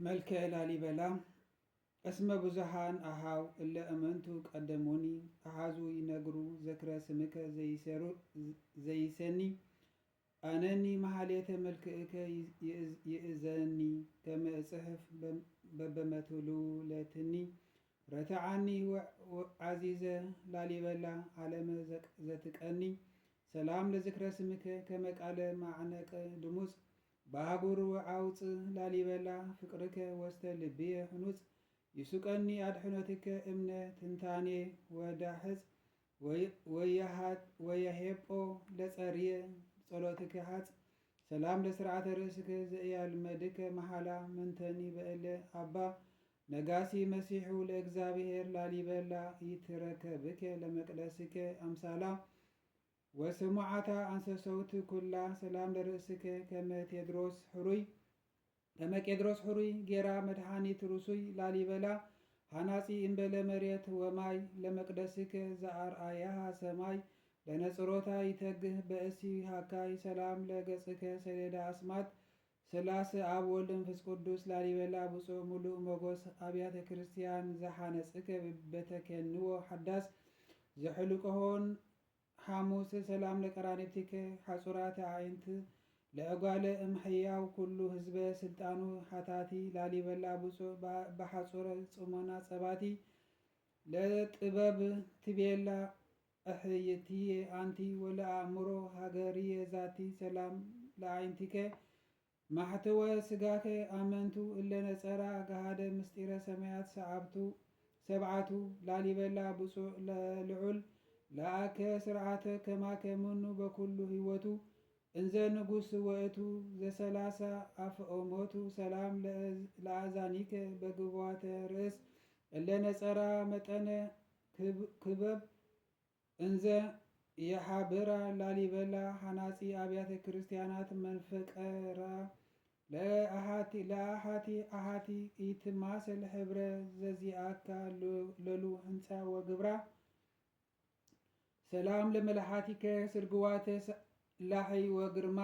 መልከ ላሊበላ እስመ ብዙሃን አሃው እለ እመንቱ ቀደሙኒ አሃዙ ይነግሩ ዘክረ ስምከ ዘይሰኒ አነኒ መሃሌተ መልክእከ ይእዘኒ ከመ እጽሕፍ በበመትሉለትኒ ረተዓኒ ዓዚዘ ላሊበላ ዓለመ ዘትቀኒ ሰላም ለዝክረ ስምከ ከመ ቃለ ማዕነቀ ድሙፅ በአህጉር ወአውፅ ላሊበላ ፍቅርከ ወስተ ልብየ ህኑፅ ይሱቀኒ አድሕኖትከ እምነ ትንታኔ ወዳሕፅ ወየሄጶ ለጸርየ ጸሎትከ ሃፅ ሰላም ለስርዓተ ርእስከ ዘእያልመድከ መሃላ መንተኒ በእለ አባ ነጋሲ መሲሑ ለእግዚአብሔር ላሊበላ ይትረከብከ ለመቅደስከ አምሳላ ወስሙዓታ አንሰሰውት ኩላ ሰላም ለርእስከ ከመ ቄድሮስ ሕሩይ ጌራ መድኃኒት ርሱይ ላሊበላ ሃናጺ እምበለ መሬት ወማይ ለመቅደስከ ዘአርአያሃ ሰማይ ለነጽሮታ ይተግህ በእሲ ሃካይ ሰላም ለገጽከ ሰሌዳ አስማት ስላሴ አብ ወልድ መንፈስ ቅዱስ ላሊበላ ብፁዕ ሙሉእ መጎስ አብያተ ክርስቲያን ዘሓነጽከ በተኬንዎ ሓዳስ ዘሕልቅሆን ሐሙስ ሰላም ለቀራንብትከ ሐጹራተ አዕይንት ለእጓለ እምሕያው ኩሉ ህዝበ ስልጣኑ ሓታቲ ላሊበላ ብፁዕ በሐጹረ ጽሞና ጸባቲ ለጥበብ ትቤላ እሕይትየ አንቲ ወለአእምሮ ሃገርየ ዛቲ ሰላም ለአዕይንቲከ ማሕተወ ስጋከ አመንቱ እለ ነጸራ ገሃደ ምስጢረ ሰማያት ሰብዓቱ ላሊበላ ብፁዕ ለልዑል ለአከ ስርዓተ ከማከምኑ በኩሉ ህይወቱ እንዘ ንጉስ ወእቱ ዘሰላሳ አፍኦሞቱ ሰላም ለአዛኒከ በግቧተ ርእስ እለ ነጸራ መጠነ ክበብ እንዘ የሓብራ ላሊበላ ሃናጺ አብያተ ክርስቲያናት መንፈቀራ ለአሃቲ ኢትማሰል ሕብረ ዘዚአካ ለሉ ህንፃ ወግብራ ሰላም ለመላሓቲከ ስርግዋተ ላሕይ ወግርማ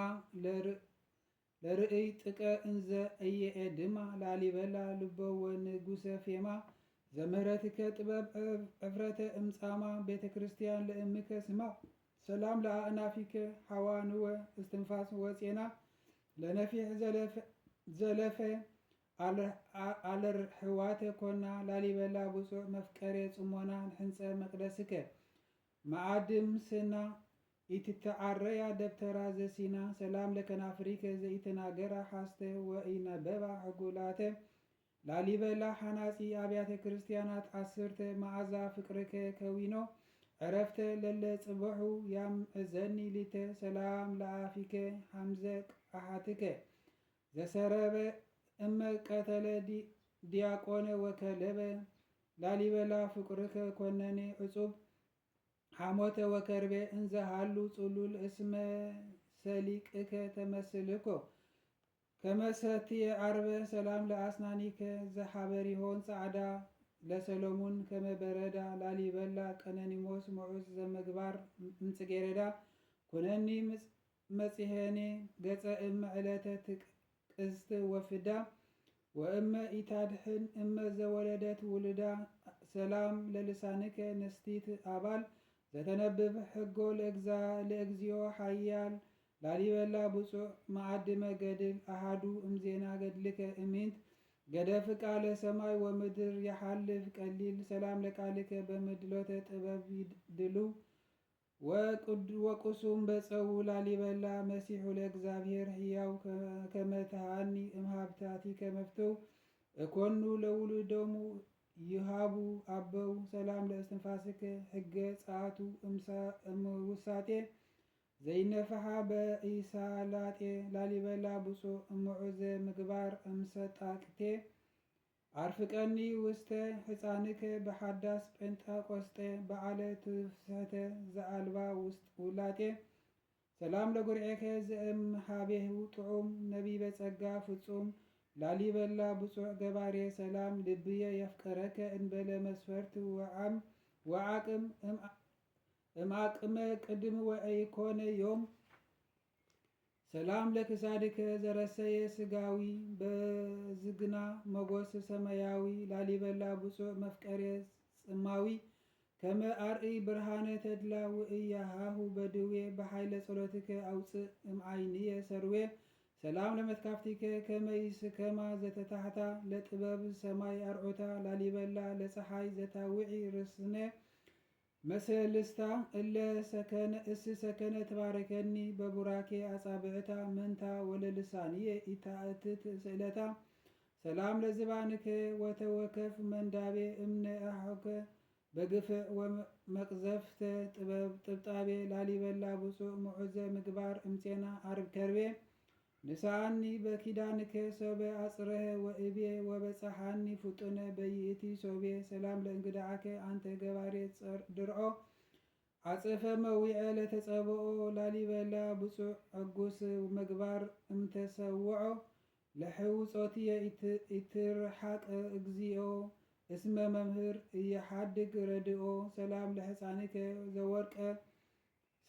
ለርእይ ጥቀ እንዘ እየኤድማ ላሊበላ ልቦ ወንጉሰ ፌማ ዘምህረትከ ጥበብ ዕፍረተ እምጻማ ቤተ ክርስቲያን ለእምከ ስማ ሰላም ለአእናፊከ ሓዋንወ እስትንፋስ ወፄና ለነፊሕ ዘለፈ አለርሕዋተ ኮና ላሊበላ ብፁዕ መፍቀሬ ጽሞና ንሕንፀ መቅደስከ ማዓድም ስና ኢትተዓረያ ደብተራ ዘሲና ሰላም ለከናፍሪከ ዘኢተናገራ ሓስተ ወኢነበባ ሕጉላተ ላሊበላ ሓናጺ አብያተ ክርስቲያናት ዓስርተ መዓዛ ፍቅርከ ከዊኖ ዕረፍተ ለለ ጽብሑ ያምዕዘኒ ሊተ ሰላም ለአፊከ ሓምዘ ቃሓትከ ዘሰረበ እመ ቀተለ ዲያቆነ ወከለበ ላሊበላ ፍቅርከ ኮነኔ ዕጹብ ሓሞተ ወከርቤ እንዘ ሃሉ ጽሉል እስመ ሰሊቅከ ተመስልኮ ከመሰትየ ዓርበ ሰላም ለአስናኒከ ዘሓበሪሆን ጻዕዳ ለሰሎሙን ከመበረዳ ላሊበላ ቀነኒሞስ ምዑዝ ዘመግባር እምጽጌረዳ ኩነኒ መጺሄኔ ገጸ እመ ዕለተ ትቅዝት ወፍዳ ወእመ ኢታድሕን እመ ዘወለደት ውልዳ ሰላም ለልሳንከ ንስቲት አባል ዘተነብብ ሕጎ ለእግዚኦ ሓያል ላሊበላ ብፁዕ ማዓድመ ገድል አሃዱ እምዜና ገድልከ እሚንት ገደፍ ቃለ ሰማይ ወምድር የሓልፍ ቀሊል ሰላም ለቃልከ በምድሎተ ጥበብ ይድሉ ወቁሱም በፀው ላሊበላ መሲሑ ለእግዚአብሔር ሕያው ከመትሃኒ እምሃብታቲከ መፍተው እኮኑ ለውሉዶሙ ይሃቡ አበው ሰላም ለእስትንፋስከ ሕገ ጸአቱ እምውሳጤ ዘይነፍሓ በኢሳላጤ ላሊበላ ብፁዕ እምዑዘ ምግባር እምሰጣቅቴ አርፍቀኒ ውስተ ሕፃንከ በሓዳስ ጴንጣቆስጤ በዓለ ትፍስሕተ ዘአልባ ውስጥ ውላጤ ሰላም ለጉርዔከ ዘእምሃቤሁ ጥዑም ነቢበ ጸጋ ፍጹም ላሊበላ ብፁዕ ገባሬ ሰላም ልብየ የፍቀረከ እንበለ መስፈርት ወዓቅም እምአቅመ ቅድም ወኢኮነ ዮም ሰላም ለክሳድከ ዘረሰየ ስጋዊ በዝ ዝግና መጎስ ሰማያዊ ላሊበላ ብፁዕ መፍቀሬ ጽማዊ ከመ አርኢ ብርሃነ ተድላ ውእያሃሁ በድዌ በኃይለ ጸሎትከ አውፅእ እምዓይንየ ሰርዌ ሰላም ለመትካፍቲከ ከመይስ ከማ ዘተታሕታ ለጥበብ ሰማይ አርዑታ ላሊበላ ለፀሐይ ዘታውዒ ርስነ መሰልስታ እስ ሰከነ ተባረከኒ በቡራኬ አጻብዕታ መንታ ወለልሳንየ ኢታእትት ስእለታ ሰላም ለዝባንከ ወተወከፍ መንዳቤ እምነ አሖከ በግፍዕ ወመቅዘፍተ ጥበብ ጥብጣቤ ላሊበላ ብፁዕ ምዑዘ ምግባር እምፄና አርብ ከርቤ ንሳኒ በኪዳንከ ሶበ አጽረኸ ወእቤ ወበጽሐኒ ፍጡነ በይእቲ ሶቤ ሰላም ለእንግዳዓከ አንተ ገባሬ ድርዖ አጽፈ መዊዐ ለተጸብኦ ላሊበላ ብፁዕ ዕጉስ ምግባር እምተሰውዖ ለሕውፆትየ ኢትርሓቅ እግዚኦ እስመ መምህር እየሓድግ ረድኦ ሰላም ለሕፃንከ ዘወርቀ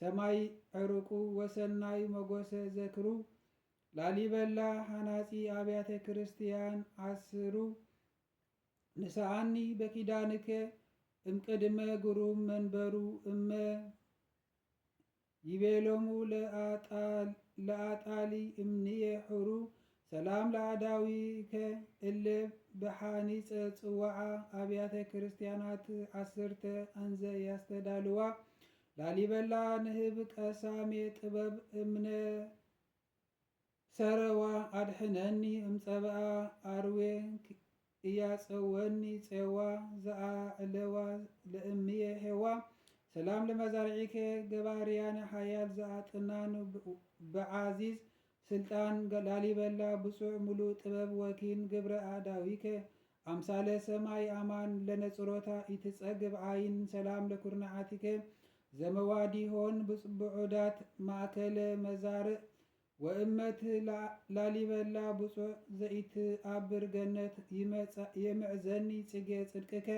ሰማይ ዕሩቁ ወሰናይ መጎሰ ዘክሩ ላሊበላ ሃናጺ አብያተ ክርስቲያን አስሩ ንስአኒ በኪዳንከ እምቅድመ ግሩም መንበሩ እመ ይቤሎሙ ለአጣሊ እምንየ ሕሩ ሰላም ለአዳዊከ እለ በሓኒፀ ጽዋዓ አብያተ ክርስቲያናት ዓሰርተ አንዘ ያስተዳልዋ ላሊበላ ንህብ ቀሳሜ ጥበብ እምነ ሰረዋ አድሕነኒ እምፀብአ አርዌ እያፀወኒ ፄዋ ዘአዕለዋ ለእምየ ሄዋ ሰላም ለመዛርዒከ ገባርያነ ሓያል ዘአጥናን በዓዚዝ ስልጣን ላሊበላ ብፁዕ ሙሉእ ጥበብ ወኪን ግብረ አዳዊከ አምሳለ ሰማይ አማን ለነጽሮታ ኢትጸግብ ዓይን ሰላም ለኩርናዓቲከ ዘመዋዲሆን ብዑዳት ማእከለ መዛርእ ወእመት ላሊበላ ብፁዕ ዘኢትአብር ገነት የምዕዘኒ ጽጌ ጽድቅከ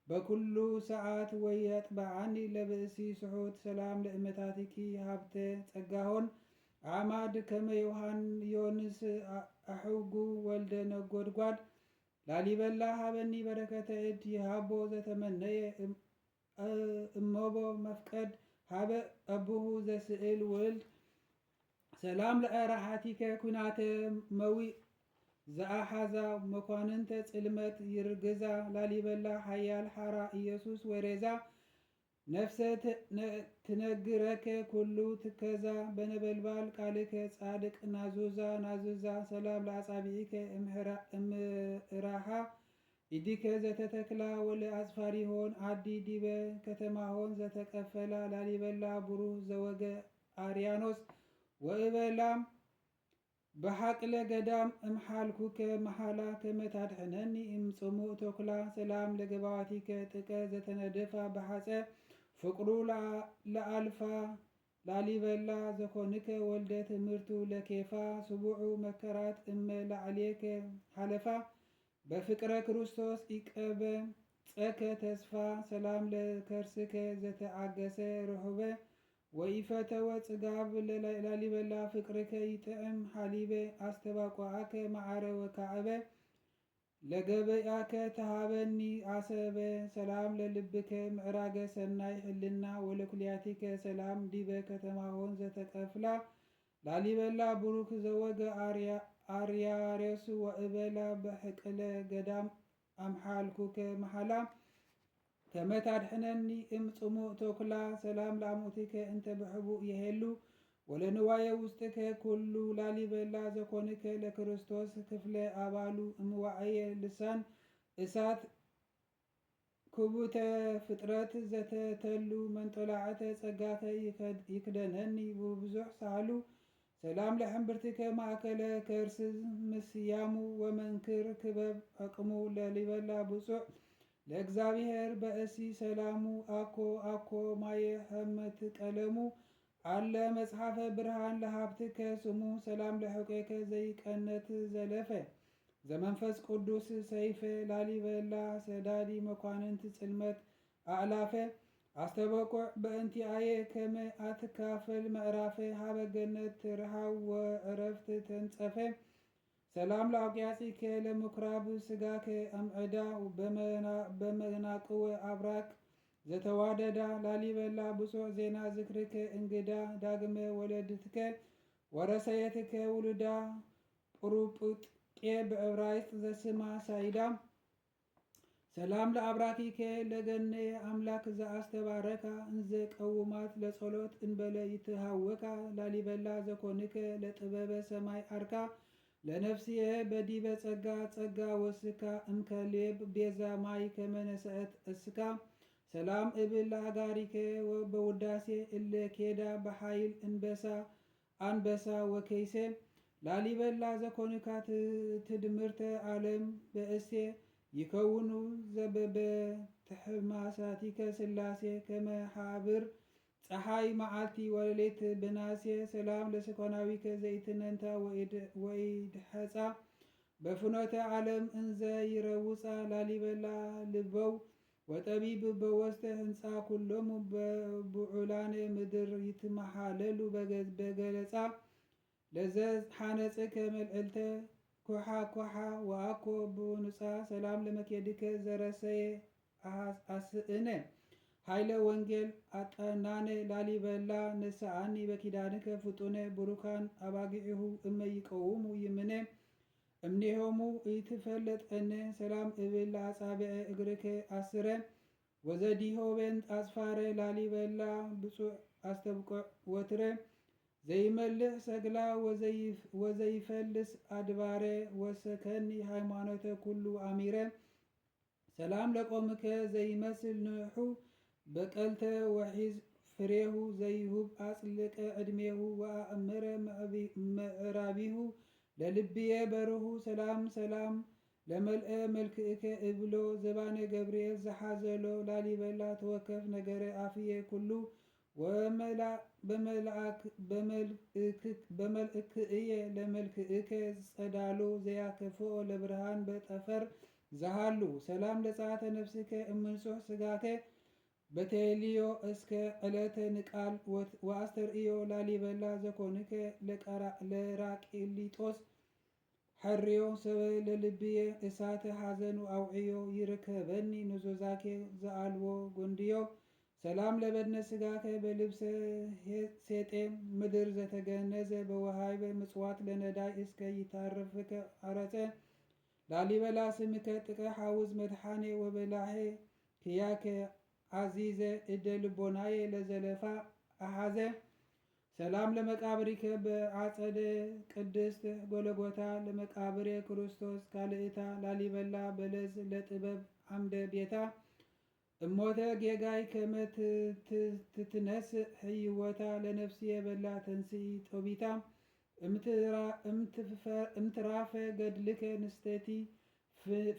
በኩሉ ሰዓት ወየጥበዓኒ ለብእሲ ስሑት ሰላም ለእመታቲኪ ሃብተ ጸጋሆን አማድ ከመ ዮሐንስ አሕጉ ወልደ ነጎድጓድ ላሊበላ ሃበኒ በረከተ እድ ይሃቦ ዘተመነየ እመቦ መፍቀድ ሃበ አቡሁ ዘስእል ወልድ ሰላም ለአራሓቲከ ኩናተ መዊእ ዘአሓዛ መኳንንተ ጽልመት ይርግዛ ላሊበላ ሓያል ሓራ ኢየሱስ ወሬዛ ነፍሰ ትነግረከ ኩሉ ትከዛ በነበልባል ቃልከ ጻድቅ ናዙዛ ሰላም ለአጻብዒከ እምዕራሃ ኢዲከ ዘተተክላ ወለ አጽፋሪሆን አዲ ዲበ ከተማሆን ዘተቀፈላ ላሊበላ ብሩህ ዘወገ አርያኖስ ወእበላም በሓቅለ ገዳም እምሓልኩከ መሓላ ከመታድሕነኒ እምጽሙእ ተኩላ ሰላም ለገባዋቲከ ጥቀ ዘተነደፋ በሓፀ ፍቅሩ ለአልፋ ላሊበላ ዘኮንከ ወልደ ትምህርቱ ለኬፋ ስቡዑ መከራት እመ ላዕሌከ ሓለፋ በፍቅረ ክርስቶስ ኢቀበ ጸከ ተስፋ ሰላም ለከርስከ ዘተዓገሰ ርሑበ ወኢፈተወ ጽጋብ ላሊበላ ፍቅርከ ይጥዕም ሓሊበ አስተባቋዓከ መዓረ ወካዕበ ለገበያከ ተሃበኒ አሰበ ሰላም ለልብከ ምዕራገ ሰናይ ሕልና ወለኩልያቲከ ሰላም ዲበ ከተማሆን ዘተቀፍላ ላሊበላ ብሩክ ዘወገ አርያሬሱ ወእበላ በሕቅለ ገዳም አምሓልኩከ መሓላ ከመታድሕነኒ እምጽሙእ ተኩላ ሰላም ለአሙእቲከ እንተ ብሕቡእ የሄሉ ወለንዋየ ውስጥከ ኩሉ ላሊበላ ዘኮንከ ለክርስቶስ ክፍለ አባሉ እምዋዕየ ልሳን እሳት ክቡተ ፍጥረት ዘተተሉ መንጦላዕተ ጸጋከ ይክደነኒ ብብዙሕ ሳህሉ ሰላም ለሕምብርቲከ ማእከለ ከርስ ምስያሙ ወመንክር ክበብ ዕቅሙ ላሊበላ ብፁዕ ለእግዚአብሔር በእሲ ሰላሙ አኮ ማየ ሕመት ቀለሙ አለ መጽሐፈ ብርሃን ለሃብትከ ስሙ ሰላም ለሕቆከ ዘይቀነት ዘለፈ ዘመንፈስ ቅዱስ ሰይፈ ላሊበላ ሰዳዲ መኳንንት ጽልመት አዕላፈ አስተበቁዕ በእንቲአየ ከመ አትካፈል ምዕራፈ ሃበገነት ርሃው ወዕረፍት ተንጸፈ ሰላም ለአውቅያጺከ ለምኩራብ ስጋከ አምዕዳ በመናቅወ አብራክ ዘተዋደዳ ላሊበላ ብፁዕ ዜና ዝክርከ እንግዳ ዳግመ ወለድትከ ወረሰየትከ ውሉዳ ጵሩጵጤ በዕብራይስጥ ዘስማ ሳይዳ ሰላም ለአብራኪከ ለገነ አምላክ ዘአስተባረካ እንዘ ቀውማት ለጸሎት እንበለ ይትሃወካ ላሊበላ ዘኮንከ ለጥበበ ሰማይ አርካ ለነፍስየ በዲበ ጸጋ ጸጋ ወስካ እምከሌብ ቤዛ ማይ ከመነሰአት እስካ ሰላም እብል ለአጋሪከ በውዳሴ እለ ኬዳ በኃይል አንበሳ ወከይሴ ላሊበላ ዘኮንካ ትድምርተ ዓለም በእሴ ይከውኑ ዘበበ ትሕማሳቲከ ስላሴ ከመሃብር ፀሐይ መዓልቲ ወለሌት ብናሴ ሰላም ለሰኮናዊከ ዘይትነንታ ወይድሐፃ በፍኖተ ዓለም እንዘ ይረውፃ ላሊበላ ልበው ወጠቢብ በወስተ ህንፃ ኩሎሙ በብዑላነ ምድር ይትመሓለሉ በገለፃ ለዘ ሓነፅከ መልዕልተ ኩሓ ኩሓ ወአኮ ብኑፃ ሰላም ለመኬድከ ዘረሰየ አስእነ ኃይለ ወንጌል አጠናነ ላሊበላ ነሳአኒ በኪዳንከ ፍጡነ ቡሩካን አባጊዕሁ እመይቀውሙ ይምነ እምኔሆሙ ይትፈለጠነ ሰላም እብል ለአጻብዐ እግርከ አስረ ወዘዲሆበን አጽፋረ ላሊበላ ብፁዕ አስተብቆዕ ወትረ ዘይመልእ ሰግላ ወዘይፈልስ አድባረ ወሰከኒ ሃይማኖተ ኩሉ አሚረ ሰላም ለቆምከ ዘይመስል ንሑ በቀልተ ወሒዝ ፍሬሁ ዘይሁብ አጽልቀ ዕድሜሁ ወአእምረ ምዕራቢሁ ለልብየ በርሁ ሰላም ሰላም ለመልአ መልክእከ እብሎ ዘባነ ገብርኤል ዘሓዘሎ ላሊበላ ተወከፍ ነገረ አፍየ ኩሉ በመልእክእየ ለመልክእከ ጸዳሎ ዘያከፍኦ ለብርሃን በጠፈር ዘሃሉ ሰላም ለጸአተ ነፍስከ እምንጹሕ ስጋከ በቴልዮ እስከ ዕለተ ንቃል ወአስተርእዮ ላሊበላ ዘኮንከ ለራቅሊጦስ ሕርዮ ሰበ ለልብየ እሳተ ሐዘኑ አውዕዮ ይርከበኒ ንዞዛኬ ዘአልቦ ጎንድዮ ሰላም ለበድነ ስጋከ በልብሰ ሴጤ ምድር ዘተገነዘ በወሃይበ ምጽዋት ለነዳይ እስከ ይታረፍከ አረፀ ላሊበላ ስምከ ጥቀ ሐውዝ መድሓኔ ወበላሄ ክያከ አዚዘ እደ ልቦናየ ለዘለፋ አሐዘ ሰላም ለመቃብሪከ በአጸደ ቅድስት ጎለጎታ ለመቃብሬ ክርስቶስ ካልእታ ላሊበላ በለዝ ለጥበብ አምደ ቤታ እሞተ ጌጋይ ከመት ትትነስእ ህይወታ ለነፍስየ በላ ተንስኢ ጦቢታ እምትራፈ ገድልከ ንስተቲ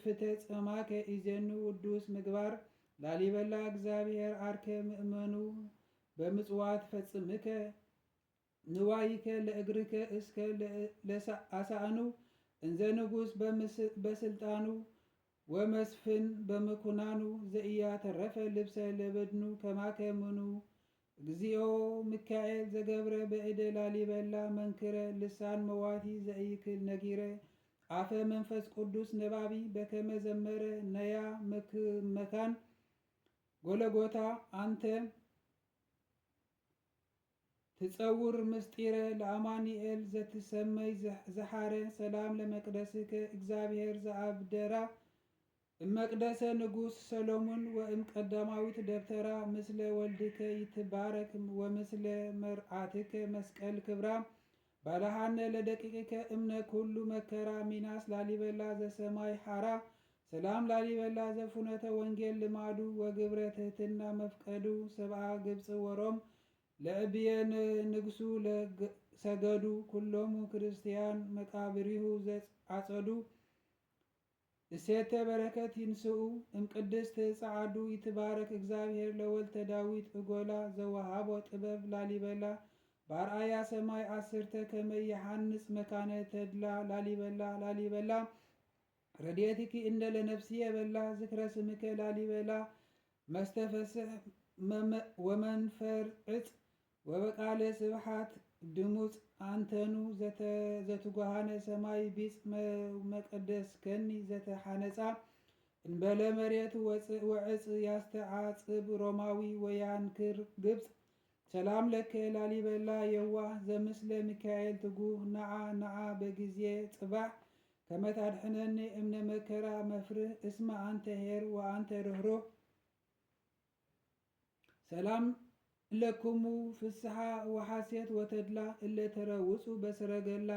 ፍተ ጸማከ ኢዜኑ ውዱስ ምግባር ላሊበላ እግዚአብሔር አርከ ምእመኑ በምጽዋት ፈጽምከ ንዋይከ ለእግርከ እስከ ለአሳእኑ እንዘ ንጉሥ በስልጣኑ ወመስፍን በምኩናኑ ዘኢያተረፈ ልብሰ ለበድኑ ከማከምኑ እግዚኦ ሚካኤል ዘገብረ በእደ ላሊበላ መንክረ ልሳን መዋቲ ዘኢክል ነጊረ አፈ መንፈስ ቅዱስ ነባቢ በከመ ዘመረ ነያ መካን ጎለጎታ አንተ ትጸውር ምስጢረ ለአማኒኤል ዘትሰመይ ዘሓረ ሰላም ለመቅደስከ እግዚአብሔር ዘአብደራ እመቅደሰ ንጉሥ ሰሎሞን ወእም ቀዳማዊት ደብተራ ምስለ ወልድከ ይትባረክ ወምስለ መርዓትከ መስቀል ክብራ ባለሃነ ለደቂቅከ እምነ ኩሉ መከራ ሚናስ ላሊበላ ዘሰማይ ሓራ ሰላም ላሊበላ ዘፉነተ ወንጌል ልማዱ ወግብረ ትህትና መፍቀዱ ሰብአ ግብፅ ወሮም ለዕብየ ንግሱ ሰገዱ ኩሎሙ ክርስቲያን መቃብሪሁ ዘአጸዱ እሴተ በረከት ይንስኡ እምቅድስት ጸዓዱ ይትባረክ እግዚአብሔር ለወልተ ዳዊት እጎላ ዘወሃቦ ጥበብ ላሊበላ በአርአያ ሰማይ አስርተ ከመ የሐንጽ መካነ ተድላ ላሊበላ ረድኤትኪ እንደ ለነፍስየ በላ ዝክረ ስምከ ላሊበላ መስተፈስሕ ወመንፈር ዕፅ ወበቃለ ስብሓት ድሙፅ አንተኑ ዘትጓሃነ ሰማይ ቢጽ መቀደስ ከኒ ዘተሓነጻ እንበለ መሬት ወዕፅ ያስተዓጽብ ሮማዊ ወያንክር ግብፅ ሰላም ለከ ላሊበላ የዋህ ዘምስለ ሚካኤል ትጉህ ነዓ በጊዜ ጽባሕ ከመታድሕነኒ እምነ መከራ መፍርህ እስመ አንተ ሄር ወአንተ ርኅሩህ ሰላም ለኩሙ ፍስሓ ወሐሴት ወተድላ እለ ተረውፁ በሰረገላ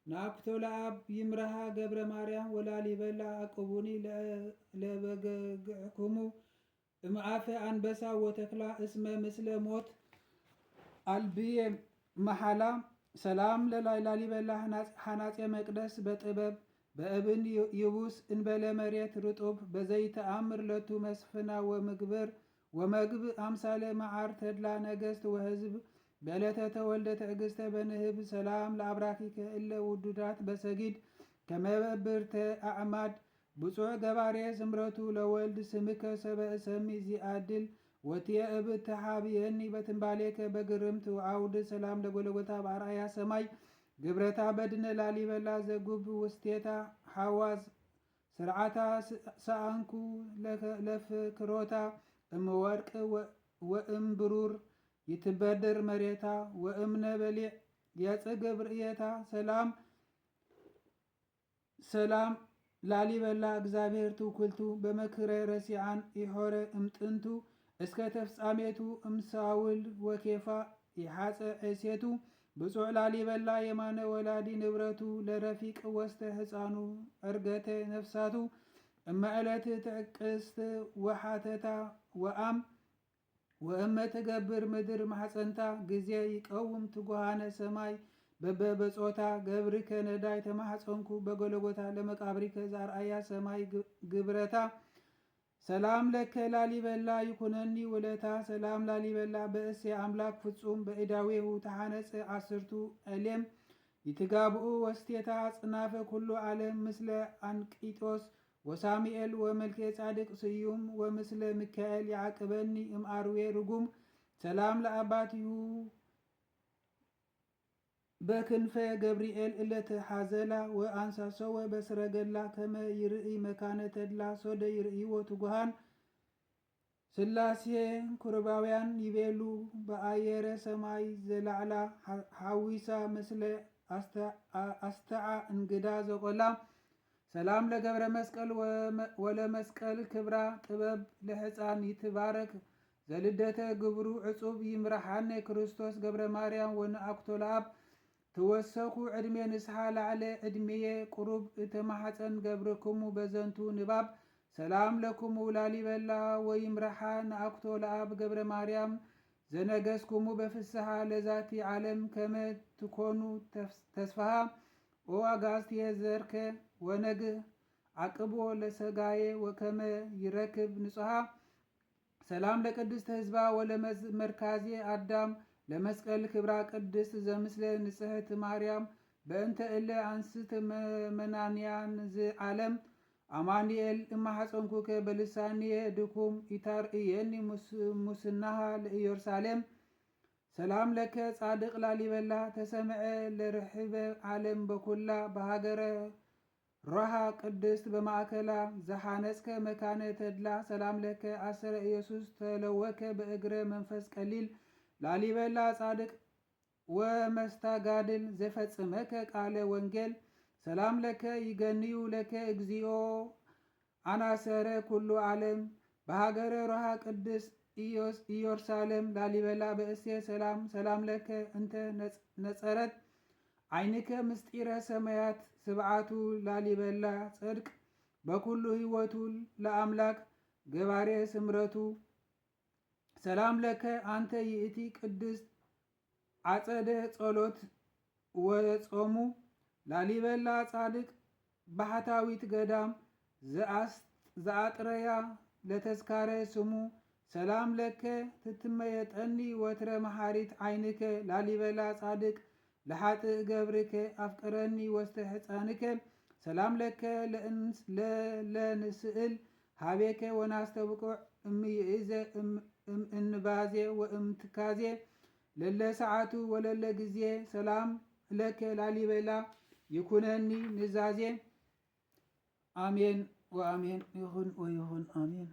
ናኩቶ ለአብ ይምረሃ ገብረ ማርያም ወላሊበላ አቅቡኒ ለበገግዕኩሙ እምአፈ አንበሳ ወተክላ እስመ ምስለ ሞት አልብየ መሐላ ሰላም ለላሊበላ ሐናፄ መቅደስ በጥበብ በእብን ይቡስ እንበለ መሬት ርጡብ በዘይተአምር ለቱ መስፍና ወመግብ አምሳለ መዓር ተድላ ነገሥት ወህዝብ በዕለተ ተወልደ ትዕግሥተ በንህብ ሰላም ለአብራኪከ እለ ውዱዳት በሰጊድ ከመበብርተ አዕማድ ብፁዕ ገባሬ ስምረቱ ለወልድ ስምከ ሰብእ ሰሚ ዚአድል ወትየ እብ ተሃብየኒ በትንባሌከ በግርምት አውድ ሰላም ለጎለጎታ በአርአያ ሰማይ ግብረታ በድነ ላሊበላ ዘጉብ ውስቴታ ሐዋዝ ስርዓታ ሰአንኩ ለፍክሮታ እምወርቅ ወእምብሩር ይትበደር መሬታ ወእምነ በሊዕ የጽግብ ርእየታ ሰላም ላሊበላ እግዚአብሔር ትውክልቱ በመክረ ረሲዓን ይሖረ እምጥንቱ እስከ ተፍጻሜቱ እምሳውል ወኬፋ ይሓፀ ዕሴቱ ብፁዕ ላሊበላ የማነ ወላዲ ንብረቱ ለረፊቅ ወስተ ሕፃኑ ዕርገተ ነፍሳቱ እመዕለት ትዕቅስት ወሓተታ ወእመ ትገብር ምድር ማሕፀንታ ጊዜ ይቀውም ትጉሃነ ሰማይ በበጾታ ገብርከ ነዳይ ተማሕፀንኩ በጎለጎታ ለመቃብሪከ ዛርአያ ሰማይ ግብረታ ሰላም ለከ ላሊበላ ይኩነኒ ውለታ ሰላም ላሊበላ በእሴ አምላክ ፍጹም በእዳዌሁ ተሓነፀ አስርቱ ዕሌም ይትጋብኡ ወስቴታ ጽናፈ ኩሉ ዓለም ምስለ አንቂጦስ ወሳሙኤል ወመልኬ ጻድቅ ስዩም ወምስለ ሚካኤል ያዕቅበኒ እምአርዌ ርጉም ሰላም ለአባቲሁ በክንፈ ገብርኤል እለተ ሓዘላ ወአንሳሰወ በስረገላ ከመ ይርኢ መካነ ተድላ ሶደ ይርእይዎ ትጉሃን ስላሴ ኩርባውያን ይቤሉ በአየረ ሰማይ ዘላዕላ ሓዊሳ ምስለ አስተዓ እንግዳ ዘቆላ ሰላም ለገብረ መስቀል ወለመስቀል ክብራ ጥበብ ለሕፃን ይትባረክ ዘልደተ ግብሩ ዕጹብ ይምራሓነ ክርስቶስ ገብረ ማርያም ወነአኩቶ ለአብ ትወሰኩ ዕድሜ ንስሓ ላዕለ ዕድሜየ ቁሩብ እተማሐፀን ገብርክሙ በዘንቱ ንባብ ሰላም ለኩሙ ላሊበላ ወይምረሓ ነአኩቶ ለአብ ገብረ ማርያም ዘነገስኩሙ በፍስሓ ለዛቲ ዓለም ከመ ትኮኑ ተስፋሃ ኦ አጋዝት የዘርከ ወነግህ አቅቦ ለሰጋዬ ወከመ ይረክብ ንጹሃ ሰላም ለቅድስተ ህዝባ ወለመርካዜ አዳም ለመስቀል ክብራ ቅድስት ዘምስለ ንጽሕት ማርያም በእንተ እለ አንስት መናንያን ዝዓለም አማኑኤል እማሐፀንኩከ በልሳንየ ድኩም ኢታርእየኒ ሙስናሃ ለኢየሩሳሌም ሰላም ለከ ጻድቅ ላሊበላ ተሰምዐ ለርሕበ ዓለም በኩላ በሃገረ ሮሃ ቅድስት በማእከላ ዘሓነጽከ መካነ ተድላ ሰላም ለከ አሰረ ኢየሱስ ተለወከ በእግረ መንፈስ ቀሊል ላሊበላ ጻድቅ ወመስተጋድል ዘፈጽመከ ቃለ ወንጌል ሰላም ለከ ይገንዩ ለከ እግዚኦ አናሰረ ኩሉ ዓለም በሃገረ ሮሃ ቅድስት ኢየሩሳሌም ላሊበላ በእሴ ሰላም ለከ እንተ ነጸረት ዓይንከ ምስጢረ ሰማያት ስብዓቱ ላሊበላ ጽድቅ በኩሉ ህይወቱ ለአምላክ ገባሬ ስምረቱ ሰላም ለከ አንተ ይእቲ ቅድስት አጸደ ጸሎት ወጾሙ ላሊበላ ጻድቅ ባህታዊት ገዳም ዘአጥረያ ለተስካረ ስሙ ሰላም ለከ ትትመየጠኒ ወትረ መሐሪት ዓይንከ ላሊበላ ጻድቅ ለሓጥእ ገብርከ አፍቅረኒ ወስተ ሕፃንከ ሰላም ለከ ለንስእል ሃቤከ ወናስተብቁዕ እምይእዘ እምእንባዜ ወእምትካዜ ለለ ሰዓቱ ወለለ ጊዜ ሰላም ለከ ላሊበላ ይኩነኒ ንዛዜ አሜን ወአሜን። ይሁን ወይሁን አሜን።